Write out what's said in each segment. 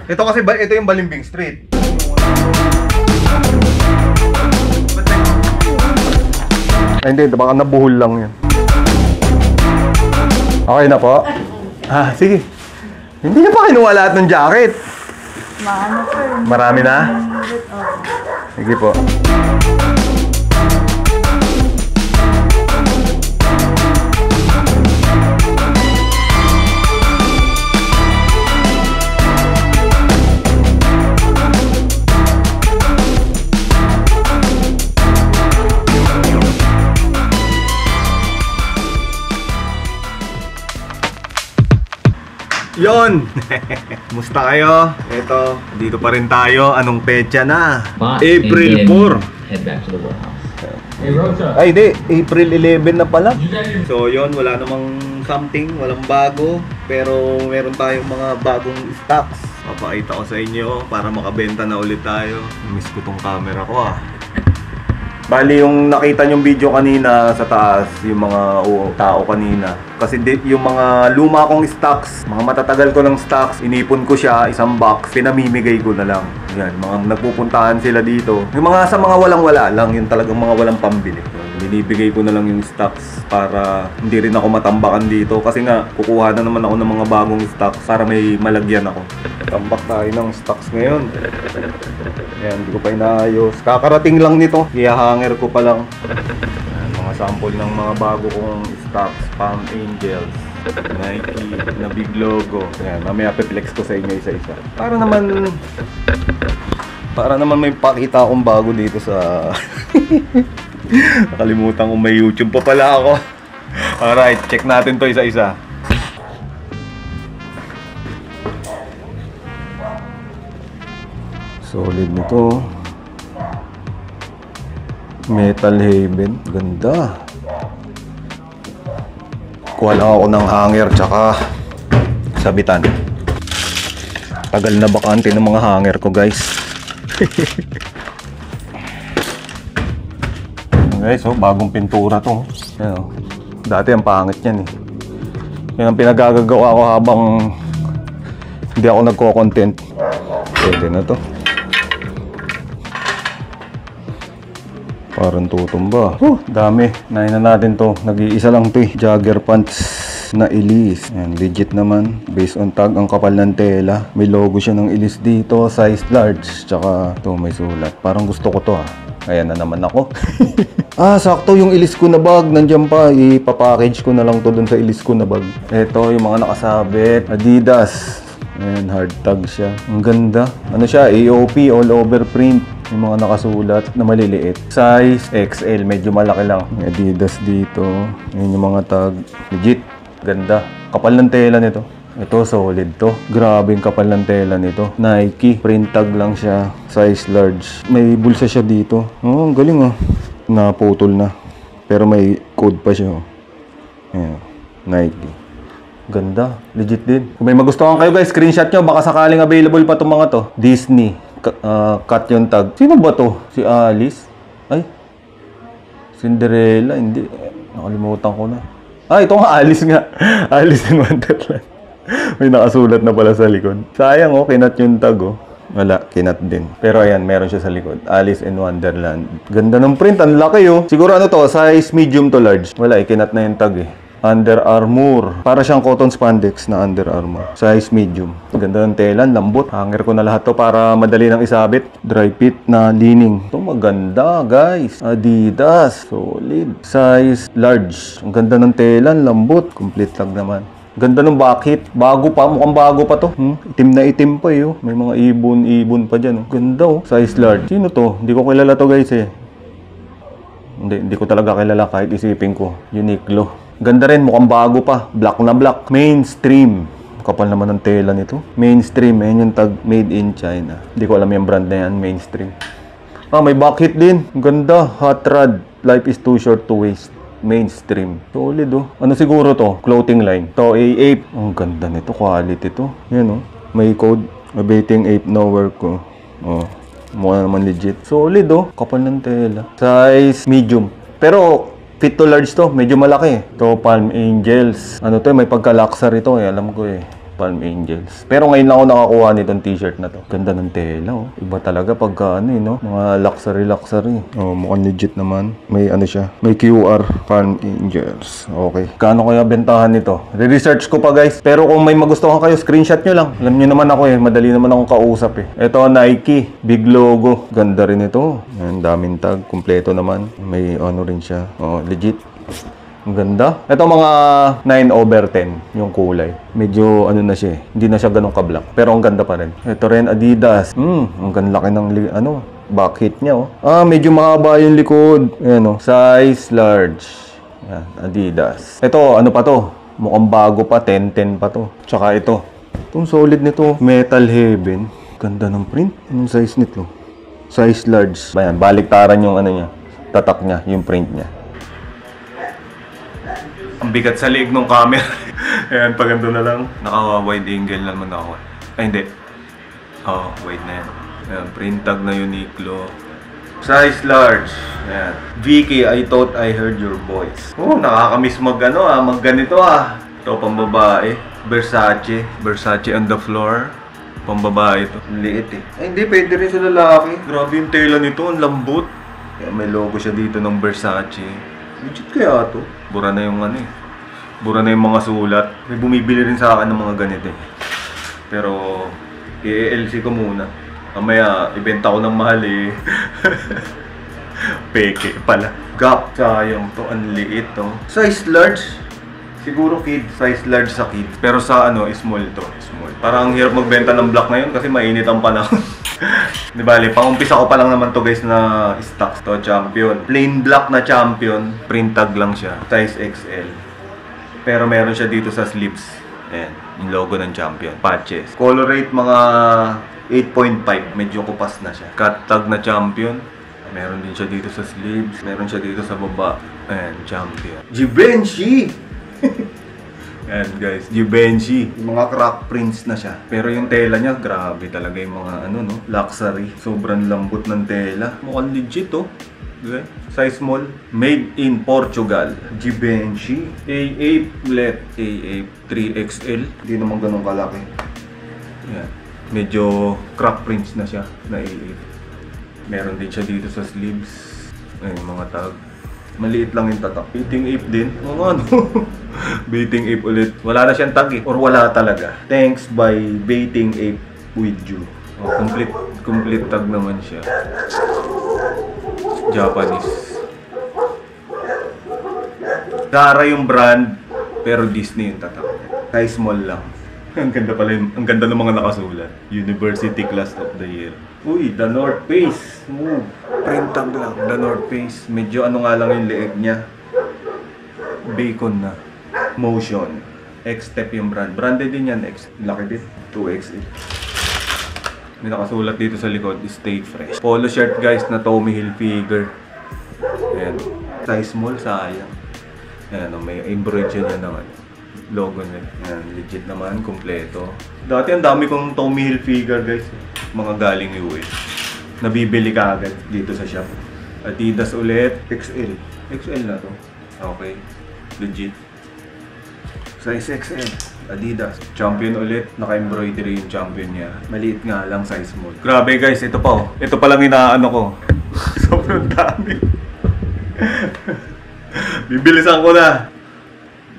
Ito kasi, ito yung Balimbing Street. Ay, hindi, baka nabuhol lang yan. Okay na po? Sige. Hindi niya pa kinuha lahat ng jacket. Marami na? Sige po. Yon! Musta kayo? Ito, dito pa rin tayo. Anong petsa na? April 4. Head back to the warehouse. Hey, Rosa. Ay, di. April 11 na pala. So, yon, wala namang something. Walang bago. Pero meron tayong mga bagong stocks. Papakita ko sa inyo para makabenta na ulit tayo. Miss ko tong camera ko Bali, yung nakita nyong video kanina sa taas, yung mga tao kanina. Kasi yung mga luma kong stocks, mga matatagal ko ng stocks, inipon ko siya, isang box, pinamimigay ko na lang. Yan, mga nagpupuntahan sila dito. Yung mga sa mga walang-wala lang, yung talagang mga walang pambili. Binibigay ko na lang yung stocks para hindi rin ako matambakan dito. Kasi nga, kukuha na naman ako ng mga bagong stocks para may malagyan ako. Tambak tayo ng stocks ngayon. Ayan, hindi ko pa inaayos. Kakarating lang nito. Ihahanger ko pa lang. Ayan, mga sample ng mga bago kong stocks. Palm Angels, Nike, na big logo. Ayan, mamaya pe-flex ko sa inyo isa-isa. Para naman may pakita akong bago dito sa... Nakalimutan kung may YouTube pa pala ako. Alright, check natin to isa-isa. Solid nito. Metal Haven. Ganda. Kuha lang ako ng hanger tsaka sabitan. Tagal na bakante ng mga hanger ko, guys. Guys, bagong pintura to. Ayan, dati ang pangit yan Yan ang pinagagagawa ko habang hindi ako nagko-content. Pwede na to. Parang tutumba. Dami. Nahin na natin to. Nag-iisa lang to Jogger pants na Ilis. Ayan, legit naman. Based on tag, ang kapal ng tela. May logo siya ng Ilis dito. Size large. Tsaka to may sulat. Parang gusto ko to Ayan na naman ako. Sakto yung Ilis ko na bag. Nandiyan pa. Ipapackage ko na lang to dun sa Ilis ko na bag. Ito yung mga nakasabit. Adidas. Ayan, hard tag siya. Ang ganda. Ano siya? AOP, all over print. Yung mga nakasulat na maliliit. Size XL. Medyo malaki lang. Adidas dito. Ayan yung mga tag. Legit. Ganda. Kapal ng tela nito. Ito, solid to. Grabe yung kapal ng tela nito. Nike. Print tag lang siya. Size large. May bulsa siya dito. Ang galing Naputol na. Pero may code pa siya Ayan. Nike. Ganda. Legit din. Kung may magustuhan kayo guys, screenshot nyo. Baka sakaling available pa itong mga to. Disney. Cut yung tag. Sino ba to? Si Alice? Ay. Cinderella. Hindi. Nakalimutan ko na. Ito nga Alice nga. Alice in Wonderland. May nakasulat na pala sa likod. Sayang kinat yung tag Wala, kinat din. Pero ayan, meron siya sa likod. Alice in Wonderland. Ganda ng print, ang laki Siguro to, size medium to large. Wala, kinat na yung tag Under Armour. Para siyang cotton spandex na Under Armour. Size medium. Ganda ng tela, lambot. Hanger ko na lahat to para madali nang isabit. Dry fit na lining. Ito maganda, guys. Adidas. Solid. Size large. Ang ganda ng tela, lambot. Complete tag naman. Ganda ng backit. Bago pa. Mukhang bago pa to. Itim na itim pa May mga ibon pa dyan Ganda Size large. Sino to? Hindi ko kilala to guys Hindi ko talaga kilala kahit isipin ko. Uniqlo. Ganda rin. Mukhang bago pa. Black na black. Mainstream. Kapal naman ng tela nito. Mainstream. Ayan yung tag made in China. Hindi ko alam yung brand na yan. Mainstream. May backit din. Ganda. Hot rod. Life is too short to waste. Mainstream. Solid Ano siguro to? Clothing line. To A8. Ang ganda nito. Quality to. Yan May code. Abating ape no work mukha naman legit. Solid Kapal ng tela. Size medium. Pero fit to large to. Medyo malaki. To Palm Angels. May pagka-luxury to Alam ko Palm Angels. Pero ngayon lang ako nakakuha nitong t-shirt na to. Ganda ng tela, oh. Iba talaga pagka ano, no? Mga luxury. Oh, mukhang legit naman. May ano siya. May QR. Palm Angels. Okay. Kano kaya bentahan nito? Re-research ko pa, guys. Pero kung may magustuhan kayo, screenshot nyo lang. Alam nyo naman ako madali naman akong kausap Ito, Nike. Big logo. Ganda rin ito. Ang daming tag. Kumpleto naman. May ano rin siya. Oh, legit. Ang ganda. Ito mga 9/10 yung kulay. Medyo ano na siya Hindi na siya ganun ka-black. Pero ang ganda pa rin. Ito rin Adidas. Ang ganda laki ng back hit niya medyo mahaba yung likod. Ayan size large. Yan, Adidas. Ito ano pa to? Mukhang bago pa. 10-10 pa to. Tsaka ito. Itong solid nito. Metal Heaven. Ganda ng print. Anong size nito? Size large. Ayan, baliktaran yung ano niya. Tatak niya, yung print niya. Ang bigat sa liig ng camera. Ayan, pag ganito na lang. Naka-wide angle naman ako. Ay, hindi. Wide na yan. Ayan, print tag na Uniqlo. Size large. Ayan. Vicky, I thought I heard your voice. Nakakamiss magganito Ito, pambabae. Versace. Versace on the floor. Pambabae ito. Liit Ay, hindi. Pwede rin sa lalaki. Grabe yung tela nito. Ang lambot. Kaya may logo siya dito ng Versace. Legit kaya ito? Bura na yung Bura na yung mga sulat. May bumibili rin sa akin ng mga ganito Pero, i-LC ko muna. Mamaya, ibenta ko ng mahal Peke pala. Gap. Sayang to. Ang liit Size large. Siguro kid. Size large sa kid. Pero sa small to. Small. Parang hirap magbenta ng black ngayon kasi mainit ang panahon. Di bali, pangumpisa ko pa lang naman to guys na stocks to Champion. Plain black na Champion. Print tag lang siya. Size XL. Pero meron siya dito sa sleeves. Ayan. Yung logo ng Champion. Patches. Color rate mga 8.5. Medyo kupas na siya. Cut tag na Champion. Meron din siya dito sa sleeves. Meron siya dito sa baba. Ayan. Champion. Givenchy! Ayan guys, Givenchy. Yung mga crack prints na siya. Pero yung tela niya, grabe talaga yung mga luxury. Sobrang lambot ng tela. Mukhang legit Okay. Size small. Made in Portugal. Givenchy. A8 ulit. A8 3XL. Hindi naman ganun kalaki. Ayan. Medyo crack prints na siya na A8. Meron din siya dito sa sleeves. Ayun, mga tag. Maliit lang yung tatak. Baiting ape din. Baiting ape ulit. Wala na siyang tag Or wala talaga. Thanks by Baiting Ape with you. Complete tag naman siya. Japanese. Zara yung brand. Pero Disney yung tatak. Size small lang. Ang ganda pala ang ganda ng mga nakasulat. University Class of the Year. Uy, The North Face. Print tag lang. The North Face. Medyo nga lang yung leeg niya. Bacon na. Motion. X-Step yung brand. Branded din yan. Laki din. 2XL. May nakasulat dito sa likod. Stay fresh. Polo shirt guys na Tommy Hilfiger. Ayan. Size small. Sayang. Ayan. May embroidery niya naman. Logo na. Ayan. Legit naman. Kompleto. Dati ang dami kong Tommy Hilfiger guys. Mga galing US. Nabibili ka agad dito sa shop. Adidas ulit. XL. XL na to. Okay. Legit. Size XL. Adidas. Champion ulit. Naka-embroidery yung Champion niya. Maliit nga lang, size small. Grabe guys, ito pa Ito pa lang inaano ko. Sobrang dami. Bibilisan ko na.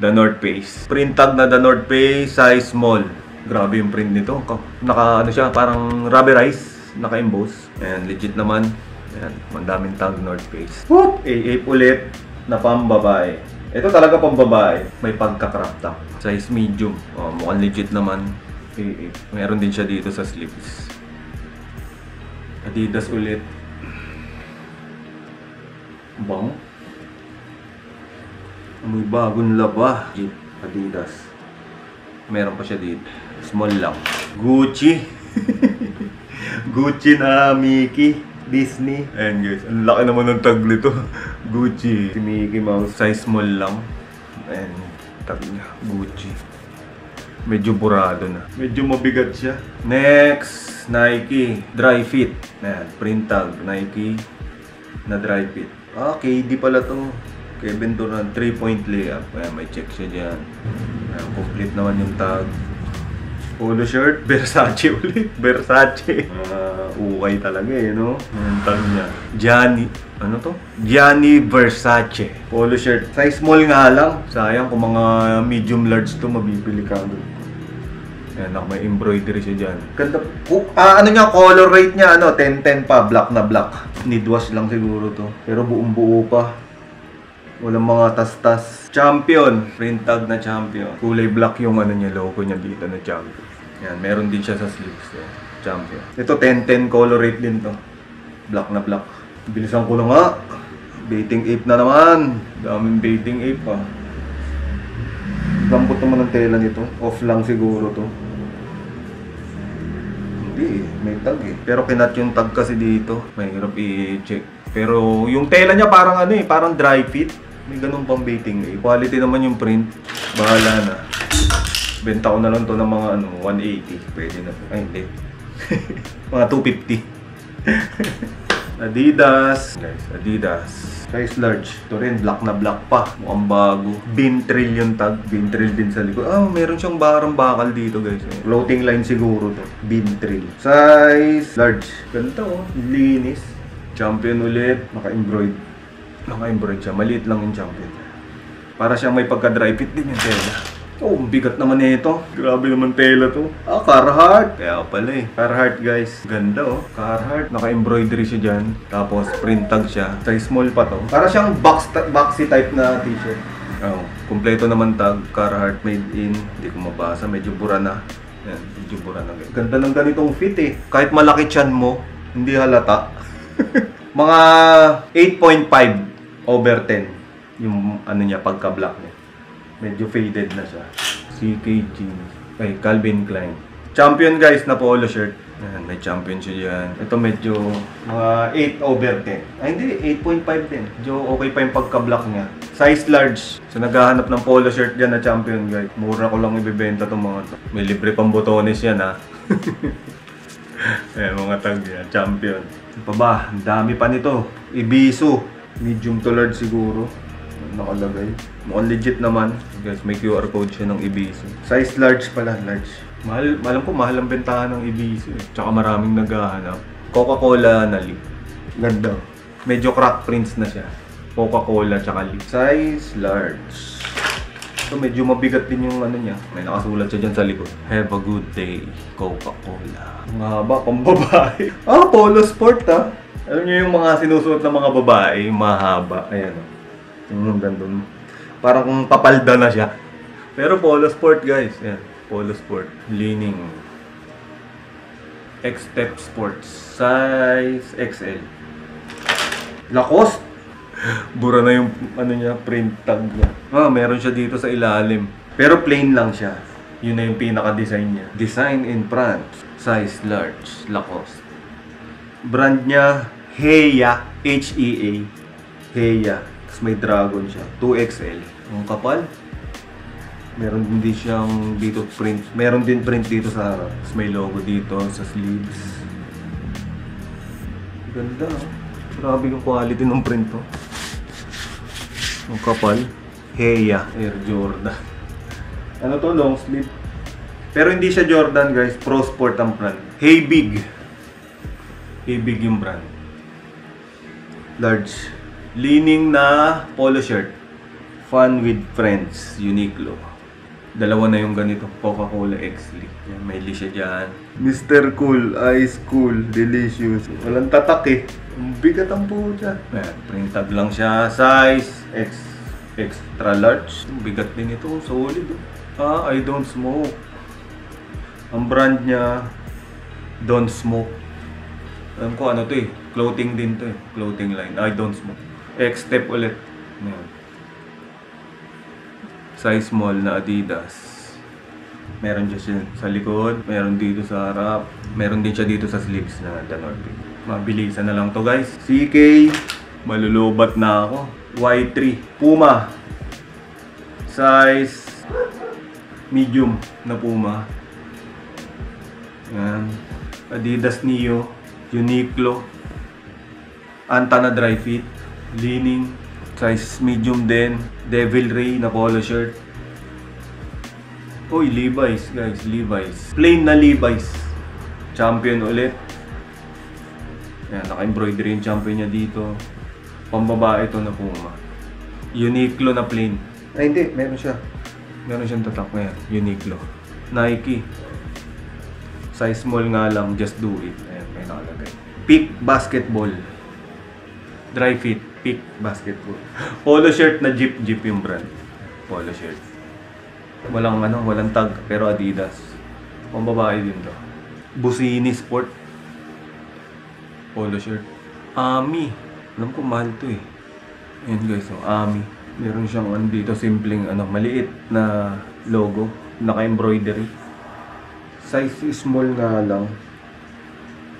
The North Face. Print tag na The North Face, size small. Grabe yung print nito. Naka siya, parang rubberized. Naka-emboss. Ayan, legit naman. Ayan, mandaming tag North Face. Whoop! A8 ulit na pambabae. Ito talaga pambabae. May pagka-crop top. Size medium. Mukhang legit naman. A8. Meron din siya dito sa sleeves. Adidas ulit. Bang. May bagong laba. Adidas. Meron pa siya dito. Small lang. Gucci. Gucci na Mickey. Disney. Ayan guys. Ang laki naman ng tag nito. Gucci. Si Mickey Mouse. Size small lang. Ayan. Tag niya. Gucci. Medyo burado na. Medyo mabigat siya. Next. Nike. Dry fit. Ayan. Print tag. Nike. Na dry fit. KD pala to. Kevin Durant. 3-point layup. Ayan. May check siya dyan. Ayan. Complete naman yung tag. Polo shirt, Versace ulit. Versace. Ukay talaga eh, no? Ang tag niya. Gianni. Ano to? Gianni Versace. Polo shirt. Size small nga lang. Sayang kung mga medium large to, mabibili ka doon. Yan, may embroidery siya dyan. Ganda. Ano niya, color rate niya, 10-10 pa. Black na black. Need wash lang siguro to. Pero buong buo pa. Walang mga tas-tas. Champion. Print tag na champion. Kulay black yung niya, logo niya dito na champion. Yan, meron din siya sa sleeves. Yan. Champion. Ito 10-10 color rate din to. Black na black. Bilisan ko na nga. Baiting ape na naman. Daming baiting ape pa. Lambot naman ang tela nito. Off lang siguro to. Hindi eh. May tag eh. Pero kinat yung tag kasi dito. Mahirap i-check. Pero yung tela niya parang parang dry fit. May ganun pang baiting eh. Quality naman yung print. Bahala na. Benta ko na lang to ng mga 180. Pwede na. Ay hindi. Mga 250. Adidas. Guys, Adidas. Size large. Ito rin, black na black pa. Mukhang bago. Bintrill yung tag. Bintrill din sa likod. Meron siyang barang bakal dito guys. Floating line siguro to. Bintrill. Size large. Ganito oh. Linis. Champion ulit. Naka-embroid. Naka-embroid siya. Maliit lang yung champion. Para siyang may pagka-dry fit din yung tela. Ang bigat naman nito. Grabe naman tela to. Carhartt. Kaya pala eh. Carhartt guys. Ganda oh. Carhartt. Naka-embroidery siya dyan. Tapos print tag siya. Size small pa to. Para siyang boxy type na t-shirt. Kompleto naman tag. Carhartt made in. Hindi ko mabasa. Medyo bura na. Yan. Medyo bura na. Ganda ng ganitong fit eh. Kahit malaki tiyan mo, hindi halata. Mga 8.5 over 10. Yung niya, pagka-black niya. Medyo faded na siya. CK jeans. Ay, Calvin Klein. Champion guys na polo shirt. Ayan, may champion siya dyan. Ito medyo mga 8 over 10. Ay hindi, 8.5 din. Medyo okay pa yung pagka-black niya. Size large. So naghahanap ng polo shirt dyan na champion guys. Mura ko lang ibibenta itong mga to. May libre pang botones yan ha. Ayan, mga tag yan. Champion. Ano pa ba? Ang dami pa nito. Ibisu. Medium to large siguro. Nakalagay. Mukhang legit naman. Guys, may QR code siya ng Ibisu. Size large pala, large. Alam ko, mahal ang bentahan ng Ibisu. Tsaka maraming naghahanap. Coca-Cola na lip. Ganda. Medyo crack prints na siya. Coca-Cola tsaka lip. Size large. So, medyo mabigat din yung niya. May nakasulat siya dyan sa likod. Have a good day, Coca-Cola. Ang haba, pang babae. Polo sport Alam niyo yung mga sinusuot ng mga babae, mahaba. Ayan o. Yung gandun. Parang kung papalda na siya. Pero polo sport guys. Yan. Polo sport. Leaning. X-Step Sports. Size XL. Lacoste. Bura na yung niya, print tag niya. Meron siya dito sa ilalim. Pero plain lang siya. Yun na yung pinaka-design niya. Design in France. Size large. Lacoste. Brand niya Heya. H-E-A. Heya. May dragon siya. 2XL. Ang kapal. Meron din siyang dito print. Meron din print dito sa harap. Tapos may logo dito sa sleeves. Ganda. Grabe yung quality ng print to. Ang kapal. Heya. Air Jordan. Ano to? Long sleeve. Pero hindi siya Jordan guys. Pro Sport ang brand. Hey Big. Hey Big yung brand. Large. Leaning na polo shirt. Fun with friends. Uniqlo. Dalawa na yung ganito. Coca-Cola X-Lee. May li siya dyan. Mr. Cool. Ice Cool. Delicious. Walang tatak eh. Ang bigat ang puta. Print tag lang siya. Size X. Extra large. Ang bigat din ito. Solid. I don't smoke. Ang brand niya Don't Smoke. Alam ko ano to eh. Clothing din to eh. Clothing line. I don't smoke. X-Step ulit. Ayan. Size small na Adidas. Meron siya sa likod. Meron dito sa harap. Meron din siya dito sa sleeves na The North Face. Mabilisan na lang to guys. CK. Malulubat na ako. Y3. Puma. Size medium na Puma. Ayan. Adidas Neo. Uniqlo. Anta na dry fit. Leaning. Size medium din. Devil Ray na polo shirt. Uy, Levi's guys, Levi's. Plain na Levi's. Champion ulit. Ayan, naka-embroidery yung champion niya dito. Pambabae ito na Puma. Uniqlo na plain. Ay hindi, meron siya. Meron siyang tatak ngayon. Uniqlo. Nike. Size small nga lang, just do it. Ayan, may nakalagay. Peak Basketball. Dry fit, Peak Basketball. Polo shirt na Jeep yung brand. Polo shirt. Walang tag, pero Adidas. Pambabae din to. Busini Sport. Polo shirt. Ami. Alam ko mahal to eh. Ayan guys, so Ami. Meron siyang dito, simpleng maliit na logo. Naka-embroidery. Size small nga lang.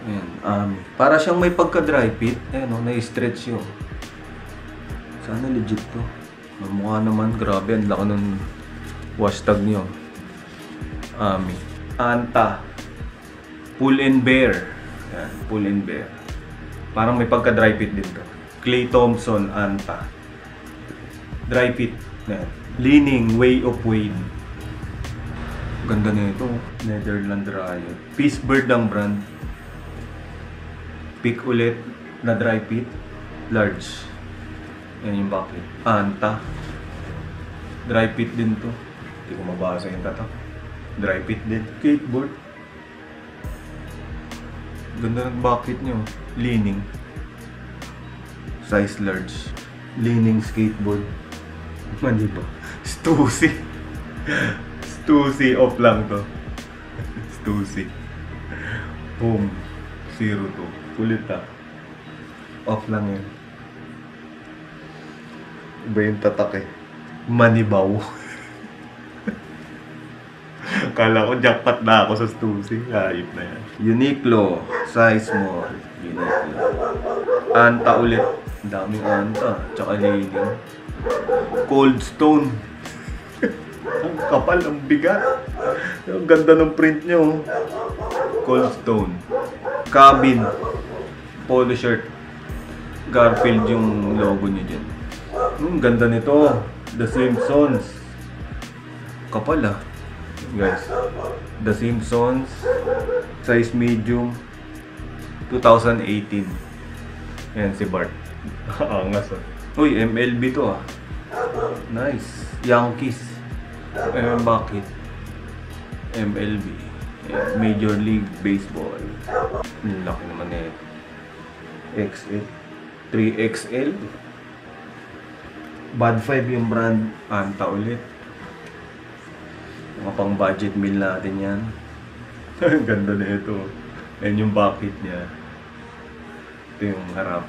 Ayan, Ami. Para siyang may pagka-dry fit. Ayan na-stretch yun. Sana legit to. Mukha naman, grabe. Ang laki ng hashtag nyo. Ami. Anta. Pull and Bear. Ayan, Pull and Bear. Parang may pagka-dry fit din to. Clay Thompson, Anta. Dry fit. Ayan. Leaning, Way of Wade. Ganda na ito. Netherland Riot. Peace Bird ang brand. Peak ulit na dry fit. Large. Yan yung bucket. Anta. Dry fit din to. Hindi ko mabasa yung tatak. Dry fit din. Skateboard. Ganda ng bucket nyo. Leaning. Size large. Leaning skateboard. Mali ba? Stussy. Stussy off lang to. Stussy. Boom. 02. Kulit off lang yun. Iba yung tatak eh. Manibaw. Kala ko jackpot na ako sa Stussy. Hayop na yan. Uniqlo. Size small. Uniqlo. Anta ulit. Ang daming Anta. Tsaka Leaning. Cold Stone. Ang kapal, ang bigat. Ang ganda ng print nyo. Cold Stone. Cabin. Polo shirt. Garfield yung logo nyo dyan. Ganda nito. The Simpsons. Kapal ah. Guys. The Simpsons. Size medium. 2018. Ayan si Bart. Angas ah. Uy, MLB to ah. Nice. Yankees. Bakit? MLB. Ayan. Major League Baseball. Laki naman eh. XL. 3XL. Bad 5 yung brand. Anta ulit. Mga pang budget meal natin yan. Ganda na ito. Ayan yung bucket niya. Ito yung harap.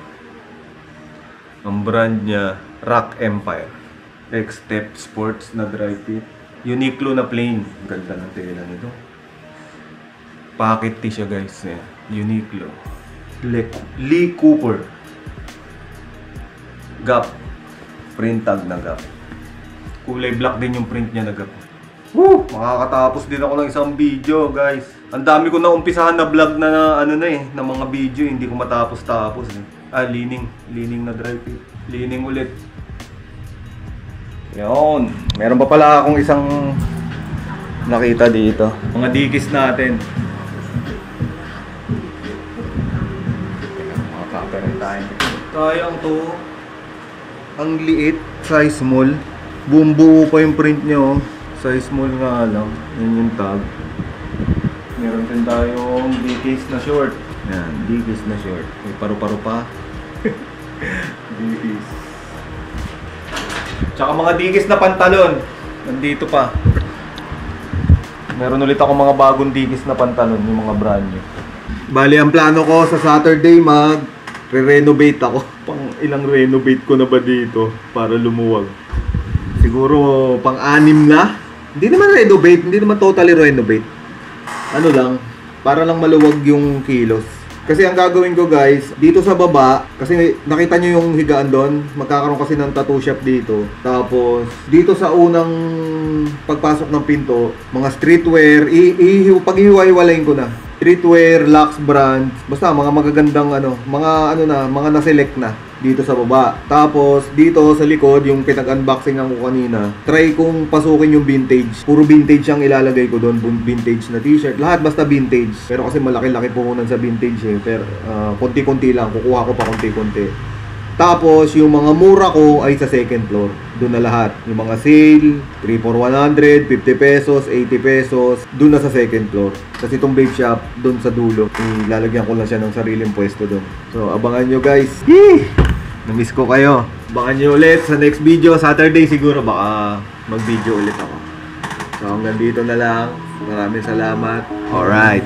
Ang brand niya, Rock Empire. X-Step Sports na dry fit. Uniqlo na plain. Ganda ng tela nito. Pocket tee siya guys. Uniqlo. Lee Cooper. Gap. Print tag na Gap. Kulay black din yung print niya na Gap. Woo! Makakatapos din ako ng isang video guys. Ang dami ko na umpisahan na vlog na na mga video. Hindi ko matapos-tapos eh. Leaning. Leaning na dry fit. Leaning ulit. Yun. Meron pa pala akong isang nakita dito. Mga dikis natin. Mga copyright tayo. Sayang to. Ang liit. Size small. Buo pa yung print nyo. Size small nga lang. Yan yung tag. Meron din tayong dikis na short. Yan. Dikis na short. May paru-paro pa. Dikis. Tsaka mga dikis na pantalon. Nandito pa. Meron ulit ako mga bagong dikis na pantalon. Yung mga brand new. Bali, ang plano ko sa Saturday re-renovate ako. Pang ilang renovate ko na ba dito para lumuwag? Siguro pang-6 na. Hindi naman renovate. Hindi naman totally renovate. Ano lang. Para lang maluwag yung kilos. Kasi ang gagawin ko guys, dito sa baba, kasi nakita nyo yung higaan doon, magkakaroon kasi ng tattoo shop dito. Tapos, dito sa unang pagpasok ng pinto, mga streetwear, pag-ihiwa-hiwalayin ko na. Streetwear, Lux brands, basta mga magagandang mga na-select na. dito sa baba. Tapos dito sa likod, yung pinag-unboxing ko kanina, try kong pasukin yung vintage. Puro vintage ang ilalagay ko doon, vintage na t-shirt. Lahat basta vintage. Pero kasi malaki-laki puhunan sa vintage eh. Pero konti-konti lang, kukuha ko pa konti-konti. Tapos yung mga mura ko ay sa second floor. Doon na lahat. Yung mga sale, 3 for 100, 50 pesos, 80 pesos, doon na sa second floor. Kasi itong vape shop, doon sa dulo. Ilalagyan ko lang siya ng sariling pwesto doon. So abangan nyo guys. Yee! Namiss ko kayo. Abangan nyo ulit sa next video. Saturday siguro baka mag-video ulit ako. So hanggang dito na lang. Maraming salamat. Alright.